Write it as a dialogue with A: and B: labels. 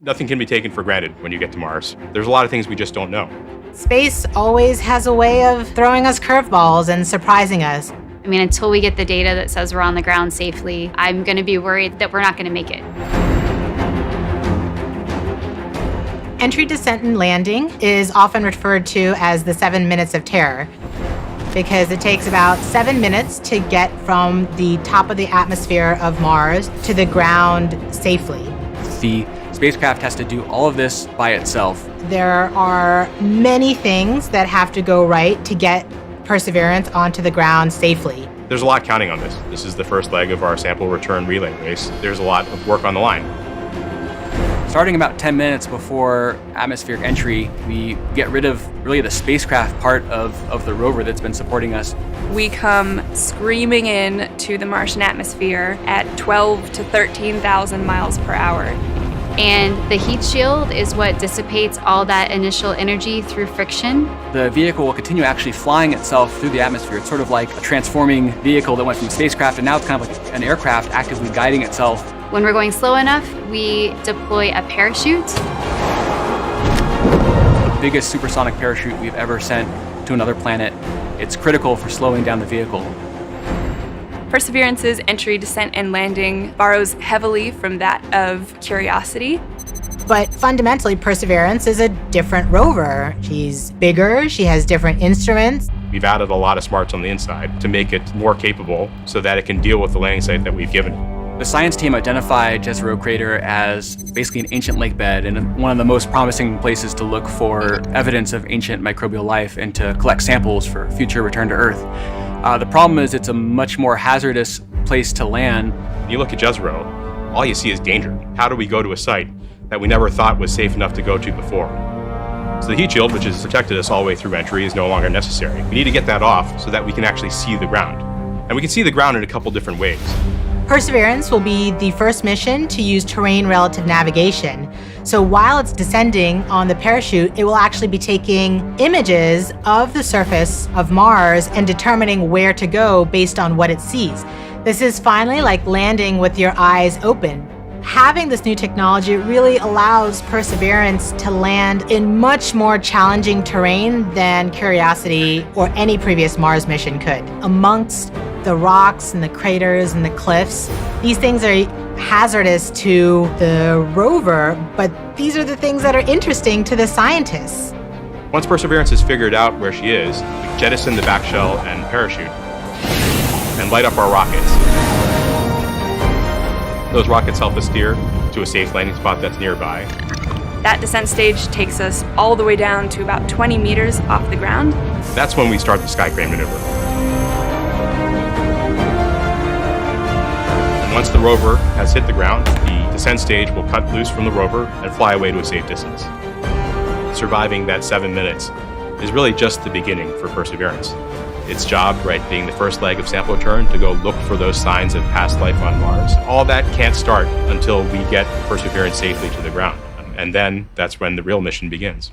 A: Nothing can be taken for granted when you get to Mars. There's a lot of things we just don't know.
B: Space always has a way of throwing us curveballs and surprising us.
C: I mean, until we get the data that says we're on the ground safely, I'm going to be worried that we're not going to make it.
B: Entry, descent, and landing is often referred to as the 7 minutes of terror because it takes about 7 minutes to get from the top of the atmosphere of Mars to the ground safely.
D: The spacecraft has to do all of this by itself.
B: There are many things that have to go right to get Perseverance onto the ground safely.
A: There's a lot counting on this. This is the first leg of our sample return relay race. There's a lot of work on the line.
D: Starting about 10 minutes before atmospheric entry, we get rid of really the spacecraft part of the rover that's been supporting us.
E: We come screaming in to the Martian atmosphere at 12 to 13,000 miles per hour.
C: And the heat shield is what dissipates all that initial energy through friction.
D: The vehicle will continue actually flying itself through the atmosphere. It's sort of like a transforming vehicle that went from a spacecraft, and now it's kind of like an aircraft actively guiding itself.
C: When we're going slow enough, we deploy a parachute.
D: The biggest supersonic parachute we've ever sent to another planet. It's critical for slowing down the vehicle.
E: Perseverance's entry, descent, and landing borrows heavily from that of Curiosity.
B: But fundamentally, Perseverance is a different rover. She's bigger, she has different instruments.
A: We've added a lot of smarts on the inside to make it more capable so that it can deal with the landing site that we've given it.
D: The science team identified Jezero Crater as basically an ancient lake bed and one of the most promising places to look for evidence of ancient microbial life and to collect samples for future return to Earth. The problem is it's a much more hazardous place to land.
A: When you look at Jezero, all you see is danger. How do we go to a site that we never thought was safe enough to go to before? So the heat shield, which has protected us all the way through entry, is no longer necessary. We need to get that off so that we can actually see the ground. And we can see the ground in a couple different ways.
B: Perseverance will be the first mission to use terrain relative navigation. So while it's descending on the parachute, it will actually be taking images of the surface of Mars and determining where to go based on what it sees. This is finally like landing with your eyes open. Having this new technology really allows Perseverance to land in much more challenging terrain than Curiosity or any previous Mars mission could. Amongst the rocks and the craters and the cliffs, these things are hazardous to the rover, but these are the things that are interesting to the scientists.
A: Once Perseverance has figured out where she is, we jettison the back shell and parachute and light up our rockets. Those rockets help us steer to a safe landing spot that's nearby.
E: That descent stage takes us all the way down to about 20 meters off the ground.
A: That's when we start the sky crane maneuver. Once the rover has hit the ground, the descent stage will cut loose from the rover and fly away to a safe distance. Surviving that 7 minutes is really just the beginning for Perseverance. Its job, right, being the first leg of sample return, to go look for those signs of past life on Mars. All that can't start until we get Perseverance safely to the ground. And then that's when the real mission begins.